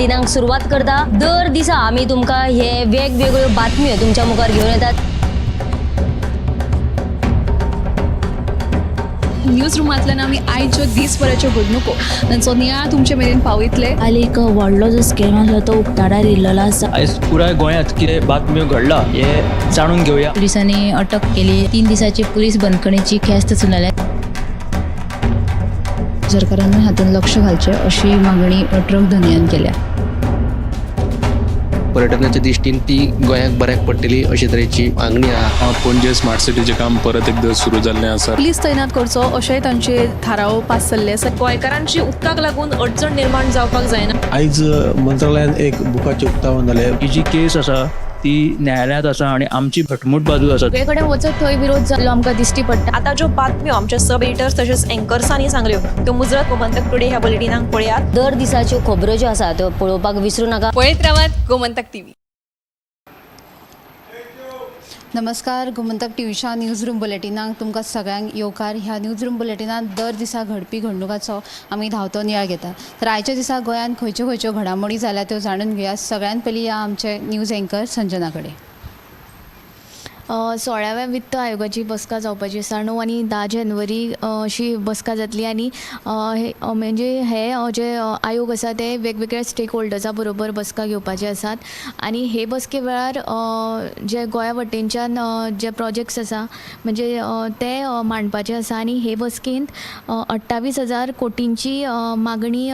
बुलेटिनाक सुरुवात करता। दर दिसा आम्ही तुमका हे वेगवेगळ्यो बातम्यो तुमच्या मुखार घेऊन येतात। न्यूज रूमांतल्यान आमी आयच्यो दिसभराच्यो घडणुको तांचो नियाळ तुमचे मेरेन पावयतले। हालीं एक व्हडलो जो स्कॅम आसलो तो उक्ताडार येयल्लो आसा। आयज पुराय गोंयांत कितें बातम्यो घडला हे जाणून घेवया। पुलिसांनी अटक केली। 3 दिसाची पुलीस बंदखणीची ख्यास्त चलयल्या। सरकारान हातूंत लक्ष घालचें अशी मागणी ट्रक धन्यान केल्या। पर्यटनाच्या दृश्टीन ती गोंयाक बऱ्याक पडटली अशे तरेची मागणी आहा। पणजे स्मार्ट सिटीचें काम परत एकदा सुरू जाल्लें आसा। पुलीस तैनात करचो अशेंय तांचे थाराव पास जाल्ले आसा। गोंयकारांची उदकाक लागून अडचण निर्माण जावपाक जायना। आयज मंत्रालयान एक बुकाचें उक्तावण जालें। ही जी केस आसा ती न्यायालयांत आसा आणि आमची घटमूट बाजू आसा। सगळे कडेन वचत थंय विरोध जाल्लो आमकां दिश्टी पडटा। आता ज्यो बातम्यो आमच्या सब एडिटर्स तशेंच एंकर्सांनी सांगल्यो त्यो मुजरत गोमंतक टुडे ह्या बुलेटिनाक पळयात। दर दिसाच्यो खबरो ज्यो आसा त्यो पळोवपाक विसरू नका। पळयत रावात गोमंतक टीव्ही। नमस्कार, गोमंतक टीव्हीच्या न्यूज रूम बुलेटिनाक तुमकां सगळ्यांक येवकार। ह्या न्यूज रूम बुलेटिनात दर दिसा घडपी घडणुकांचो आमी धांवतो नियाळ घेता। तर आयच्या दिसा गोंयांत खंयच्यो खंयच्यो घडामोडी जाल्या त्यो जाणून घेवया। सगळ्यात पयलीं या आमचे न्यूज एंकर संजना कडेन। 16व्या वित्त आयोगाची बसका जावपाची आसा। 9 आनी 10 जानेवारी अशी बसका जातली आनी म्हणजे हे जे आयोग आसा ते वेगवेगळ्या स्टेक होल्डर्सा बरोबर बसका घेवपाचे आसात आनी हे बसके वेळार जे गोंया वटेनच्यान जे प्रोजेक्ट्स आसा म्हणजे ते मांडपाचे आसा आनी हे बसकेंत 28,000 कोटींची मागणी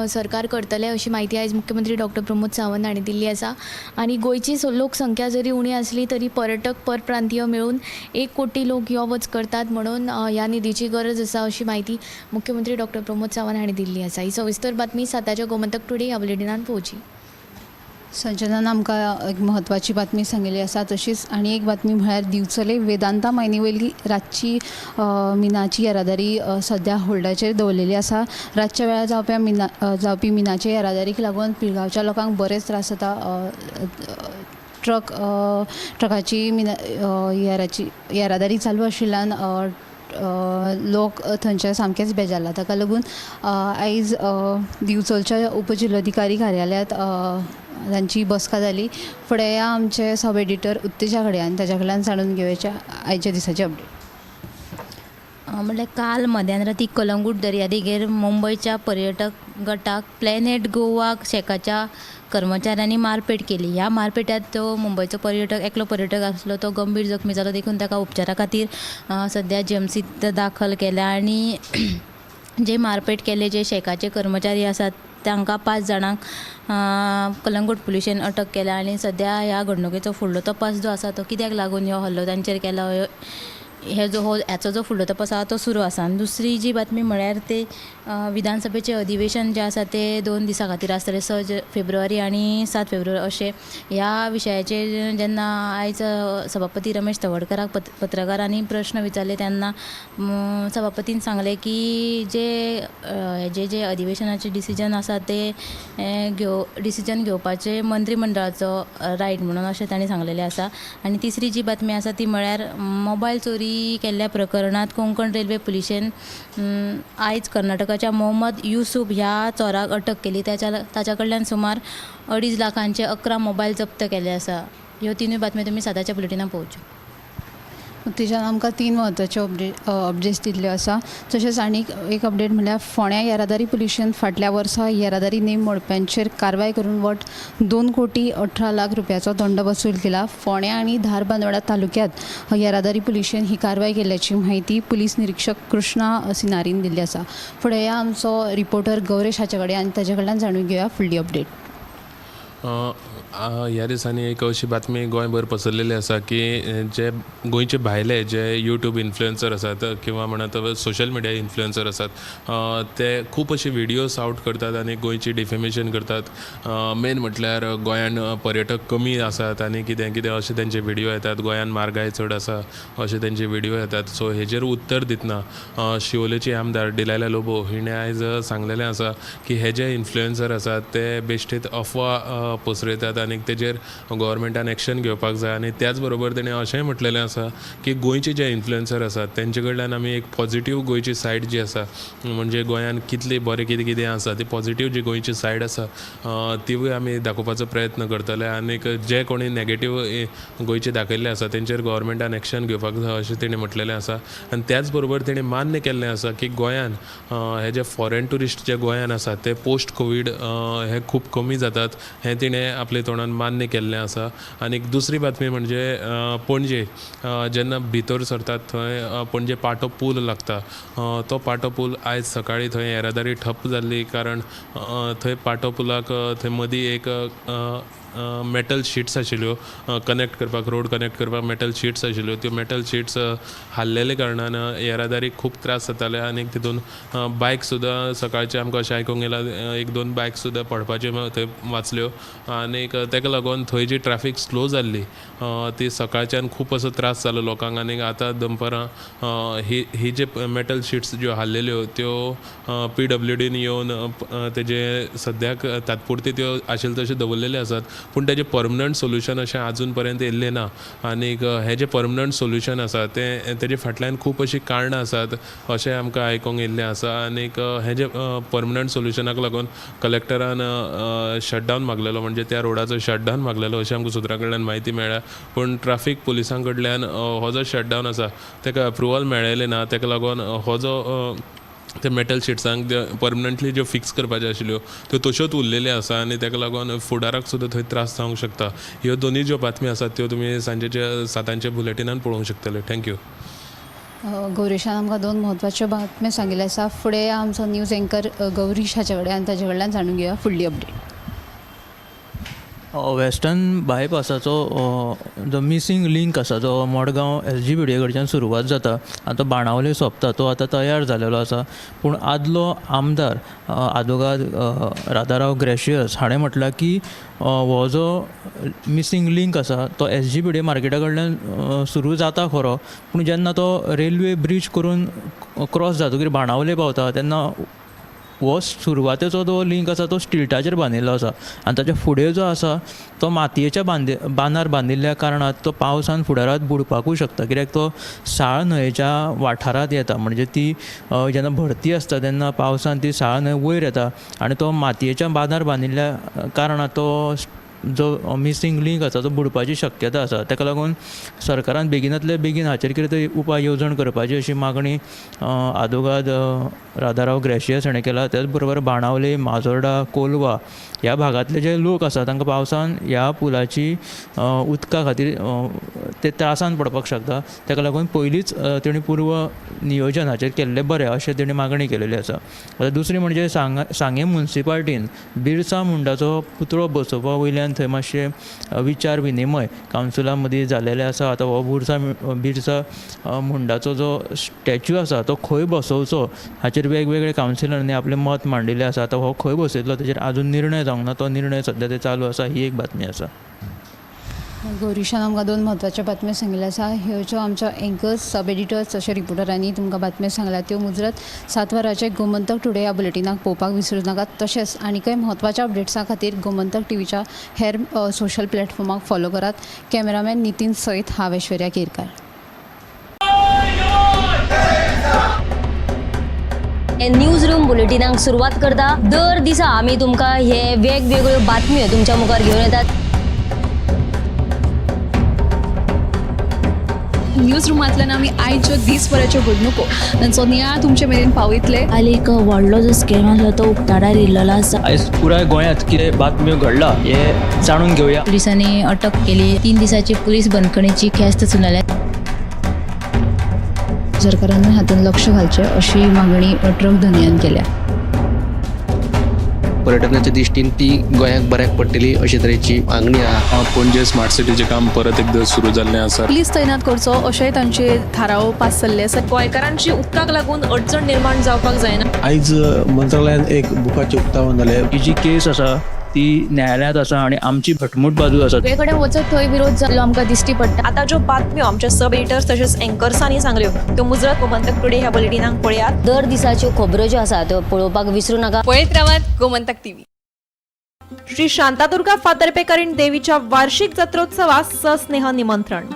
सरकार करतले अशी माहिती आयज मुख्यमंत्री डॉक्टर प्रमोद सावंत हांणी दिल्ली आसा। आनी गोंयची लोकसंख्या जरी उणी आसली तरी पर्यटक परप्रांतीय मिळून 1 कोटी लोक यो वच करतात म्हणून ह्या निधीची गरज आसा अशी माहिती मुख्यमंत्री डॉक्टर प्रमोद सावंत हांणी दिल्ली आसा। ही सविस्तर बातमी साताच्या गोमंतक टुडे ह्या बुलेटिनान पळोवची। संजनान आमकां एक म्हत्वाची बातमी सांगिल्ली आसा। तशीच आनी एक बातमी म्हळ्यार दिवचले वेदांता मायनी वयली रातची मिनाची येरादारी सद्या होल्डाचेर दवरलेली आसा। रातच्या वेळार जावपी मिनाचे येरादारीक लागून पिळगांवच्या लोकांक बरेच त्रास जाता। ट्रकाची येरादारी चालू आशिल्ल्यान लोक थंयचे सामकेच बेजारला। ताका लागून आयज दिवचलच्या उपजिल्लोधिकारी कार्यालयांत तांची बसका जाली। फुडें या आमचे सब एडिटर उत्तेजा कडेन आनी ताच्या कडल्यान जाणून घेवयाचे आयच्या दिसाचे अपडेट। म्हणल्यार काल मध्यान कलंगूट दर्यादेगेर मुंबयच्या पर्यटक गटाक प्लॅनेट गोवा शेकाच्या कर्मचाऱ्यांनी मारपेट केली। ह्या मारपेटात तो मुंबयचो एकलो पर्यटक आसलो तो गंभीर जखमी जालो। देखून ताका उपचारा खातीर सद्या जीएमसीत दाखल केल्या आनी जे मारपेट केले जे शेकाचे कर्मचारी आसात तांकां 5 जाणांक कलंगूट पुलिशेन अटक केल्या आनी सद्या ह्या घडणुकेचो फुडलो तपास जो आसा तो कित्याक लागून ह्यो हल्लो तांचेर केला ह्याचो जो फुडलो तपास आसा तो सुरू आसा। आनी दुसरी जी बातमी म्हळ्यार ते विधानसभेचें अधिवेशन जें आसा ते 2 दिसां खातीर आसतलें। 6 फेब्रुवारी आनी 7 फेब्रुवारी अशें। ह्या विशयाचेर जेन्ना आयज सभापती रमेश तवडकराक पत्रकारांनी प्रश्न विचारले तेन्ना सभापतीन सांगलें की जे अधिवेशनाचे डिसिजन आसा ते डिसिजन घेवपाचे मंत्रिमंडळाचो रायट म्हणून अशें तांणी सांगलेलें आसा। आनी तिसरी जी बातमी आसा ती म्हळ्यार मोबायल चोरी केल्ल्या प्रकरणात कोंकण रेल्वे पुलिशेन आयज कर्नाटकाच्या मोहम्मद युसूफ ह्या चोराक अटक केली। ताच्या कडल्यान सुमार 2.5 लाखांचे 11 मोबायल जप्त केले आसा। ह्यो तिनूय बातम्यो तुमी साताच्या बुलेटिनान पळोवच्यो। उत्तेजान आमकां 3 म्हत्वाचे अपडेट्स दिल्ले आसा। तशेंच आनी एक अपडेट म्हळ्यार फोंड्या येरादारी पुलिशेन फाटल्या वर्सा येरादारी नेम मोडप्यांचेर कारवाय करून वट 2 कोटी 18 लाख रुपयाचो दंड वसूल केला। फोंड्या आनी धारबांदोडा तालुक्यांत येरादारी पुलिशेन ही कारवाय केल्याची माहिती पुलीस निरीक्षक कृष्णा सिनारीन दिल्ली आसा। फुडें या आमचो रिपोर्टर गौरेश हाचे कडेन आनी ताचे कडल्यान जाणून घेवया फुडली अपडेट। ह्या दिसांनी एक अशी बातमी गोंयभर पसरलेली आसा की जे गोंयचे भायले जे यूट्यूब इन्फ्लुएन्सर आसात किंवा म्हणत सोशल मिडिया इन्फ्लुएन्सर आसात ते खूब अशी व्हिडियोज आउट करतात आनी गोंयची डिफेमेशन करतात। मेन म्हटल्यार गोंयान पर्यटक कमी आसात आनी कितें कितें अशे तेंचे व्हिडियो येतात। गोंयान म्हारगाय चड आसा अशे तेंचे व्हिडियो येतात। सो हेजेर उत्तर दितना शिवोलेची आमदार डिलायला लोबो हिणें आयज सांगलेलें आसा की हे जे इन्फ्लुएन्सर आसात ते बेश्टेत अफवा पसरयतात आसात आनी तेजेर गव्हर्मेंटान एक्शन घेवपाक जाय. आनी त्याच बरोबर तेणें अशेंय म्हटलेलें आसा की गोंयचे जे इन्फ्लुएन्सर आसात तेंचे कडल्यान आमी एक पॉझिटीव गोंयची सायड जी आसा, म्हणजे गोंयान कितली बरें कितें कितें आसा ती पॉझिटीव जी गोंयची सायड आसा तिवूय आमी दाखोवपाचो प्रयत्न करतले. आनीक जे कोणी नॅगेटीव गोंयचे दाखयल्ले आसा तेंचेर गव्हर्मेंटान एक्शन घेवपाक जाय अशें तेणें म्हटलेलें आसा. आनी त्याच बरोबर तेणें मान्य केल्लें आसा की गोंयान हे जे फॉरेन टुरिस्ट जे गोंयान आसात ते पोस्ट कोवीड हे खूब कमी जातात हें तिणें आपले तोंडान मान्य केल्लें आसा. आनीक दुसरी बातमी म्हणजे पणजे जेन्ना भितर सरतात थंय पणजे पाटो पूल लागता, तो पाटो पूल आयज सकाळीं थंय येरादारी ठप्प जाल्ली, कारण थंय पाटो पुलाक थंय मदीं एक मेटल शीट्स आशिल्ल्यो कनेक्ट करपाक, रोड कनेक्ट करपाक मेटल शीट्स आशिल्ल्यो, त्यो मेटल शीट्स हाल्लेले कारणान येरादारीक खूब त्रास जाताले. आनीक तितून बायक सुद्दां सकाळचे आमकां अशें आयकूंक येयलां 1-2 बायक सुद्दां पडपाच्यो थंय वाचल्यो. आनीक तेका लागून थंय जी ट्रॅफिक स्लो जाल्ली ती सकाळच्यान खूब असो त्रास जालो लोकांक. आनीक आतां दनपारां ही जे मेटल शीट्स ज्यो हाल्लेल्यो त्यो PWDन येवन तेजे सद्याक तात्पुरती त्यो आशिल्ले तशे दवरलेले आसात, पूण तेजें परमनंट सोल्युशन अशें आजून पर्यंत येयल्लें ना. आनीक हें जें परमनंट सोल्युशन आसा तेजे फाटल्यान खूब अशीं कारणां आसात अशें आमकां आयकूंक येयल्लें आसा. आनीक हें जें परमनंट सोल्युशनाक लागून कलेक्टरान शटडावन मागलेलो, म्हणजे त्या रोडाचो शटडावन मागलेलो अशें आमकां सुत्रां कडल्यान म्हायती मेळ्ळ्या. पूण ट्रॅफीक पुलिसां कडल्यान हो जो शटडावन आसा तेका अप्रुवल मेळयलें ना. तेका लागून हो जो ते मेटल शीट्सांक परमनंटली ज्यो फिक्स करपाच्यो आशिल्ल्यो त्यो तश्योच उरलेल्यो आसा. आनी तेका लागून फुडाराक सुद्दां थंय त्रास जावंक शकता. ह्यो दोनूय ज्यो बातमी आसात त्यो तुमी सांजेच्या 7 बुलेटिनान पळोवंक शकतले. थँक्यू. गौरीशान आमकां 2 म्हत्वाच्यो बातम्यो सांगिल्ल्यो आसा. फुडें आमचो न्यूज एंकर गौरीश हाचे कडेन, आनी ताचे कडल्यान जाणून घेवया फुडली अपडेट. वेस्टर्न बायपासाचो जो मिसींग लिंक आसा जो मडगांव SGPDA कडच्यान सुरवात जाता, आतां बाणावले सोंपता, तो आतां तयार जालेलो आसा. पूण आदलो आमदार आदवोगाद राधाराव ग्रेशियस हाणें म्हटलां की हो जो मिसींग लिंक आसा तो SGPDA मार्केटा कडल्यान सुरू जाता खरो, पूण जेन्ना तो रेल्वे ब्रीज करून क्रॉस जातकीर बाणावले पावता तेन्ना हो सुरवातेचो जो लिंक आसा तो स्टिल्टाचेर बांदिल्लो आसा. आनी ताच्या फुडें जो आसा तो मातयेच्या बांदार बांदिल्ल्या कारणान तो पावसान फुडारात बुडपाकूय शकता, कित्याक तो साळ न्हंयेच्या वाठारांत येता. म्हणजे ती जेन्ना भरती आसता तेन्ना पावसान ती साळ न्हंय वयर येता आनी तो मातयेच्या बांदार बांदिल्ल्या कारणान तो जो मिसींग लिंक आसा तो बुडपाची शक्यता आसा. ताका लागून सरकारान बेगिनांतले बेगीन हाचेर कितें तरी उपाय येवजण करपाची अशी मागणी आदवोगाद राधाराव ग्रेशियस हाणें केला. त्याच बरोबर बाणावले, माजोर्डा, कोलवा ह्या भागांतले जे लोक आसा तांकां पावसान ह्या पुलाची उदका खातीर ते त्रासान पडपाक शकता. ताका लागून पयलींच तेणी पूर्व नियोजन हाचेर केल्लें बरें अशें तेणी मागणी केलेली आसा. आतां दुसरी म्हणजे सांगे म्युनिसिपालिटीन बिरसा मुंडाचो पुतळो बसोवपा वयल्यान थंय मातशें विचार विनिमय कावन्सिला मदीं जालेलें आसा. आतां हो बिरसा मुंडाचो जो स्टॅच्यू आसा तो खंय बसोवचो हाचेर वेगवेगळे कावन्सिलरांनी आपलें मत मांडिल्लें आसा. आतां हो खंय बसयतलो ताचेर आजून निर्णय जावंक ना. तो निर्णय सद्या ते चालू आसा. ही एक बातमी आसा. गौरीशान आमकां 2 म्हत्वाच्यो बातम्यो सांगिल्ल्यो आसा. ह्यो ज्यो आमच्या एंकर्स, सब एडिटर्स तशें रिपोर्टरांनी तुमकां बातम्यो सांगल्यात त्यो मुजरत 7 वरांचेर गोमंतक टुडे ह्या बुलेटिनाक पळोवपाक विसरूं नाकात. तशेंच आनीकय म्हत्वाच्या अपडेट्सां खातीर गोमंतक टीव्हीच्या हेर सोशल प्लॅटफॉर्माक फॉलो करात. कॅमेरामॅन नितीन सयत हांव ऐश्वर्या केरकार. न्यूज रूम बुलेटिनाक सुरवात करता. दर दिसा आमी तुमकां हे वेगवेगळ्यो बातम्यो तुमच्या मुखार घेवन येतात. न्यूज रुमांतल्यान आमी आयच्यो दिसभराच्यो घडणुको तांचो नियाळ तुमचे मेरेन पावयतले. काल एक व्हडलो जो स्कॅम आसलो तो उक्ताडार येयल्लो आसा. आयज पुराय गोंयांत कितें बातम्यो घडला हे जाणून घेवया. पुलिसांनी अटक केली. 3 दिसाची पुलीस बंदखणीची ख्यास्त सुनायल्या. सरकारान हातूंत लक्ष घालचें अशी मागणी ट्रक धनियान केल्या. पर्यटनाच्या दिश्टीन ती गोंयाक बऱ्याक पडटली अशे तरेची मागणी आहा. पणजे स्मार्ट सिटीचें काम परत एकदां सुरू जाल्लें आसा. पुलीस तैनात करचो अशेंय तांचे थाराव पास जाल्ले आसा. गोंयकारांची उदकाक लागून अडचण निर्माण जावपाक जायना. आयज मंत्रालयान एक बुकाचें उक्तावण जालें. ही जी केस आसा ती न्यायालयांत आसा आनी आमची घटमूट बाजू आसा. सगळे कडेन वचत थंय विरोध जाल्लो आमकां दिश्टी पडटा. आता ज्यो बातम्यो आमच्या सब एडिटर्स तशेंच एंकर्सांनी सांगल्यो त्यो मुजरत गोमंतक टुडे ह्या बुलेटिनाक पळयात. दर दिसाच्यो खबरो ज्यो आसा त्यो पळोवपाक विसरूं नाका. पळयत रावात गोमंतक टीव्ही. श्री शांतादुर्गा फातर्पेकरीण देवीच्या वार्षिक जत्रोत्सवास सस्नेह निमंत्रण.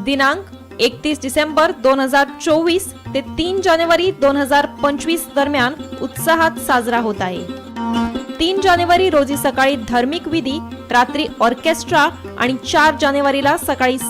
दिनांक 31 डिसेंबर 2024 ते 3 जानेवारी 2025 दरम्यान उत्साहात साजरा होत आहे. 3 जानेवारी रोजी सकाळी धार्मिक विधी, रात्री ऑर्केस्ट्रा आणि 4 जानेवारीला सकाळी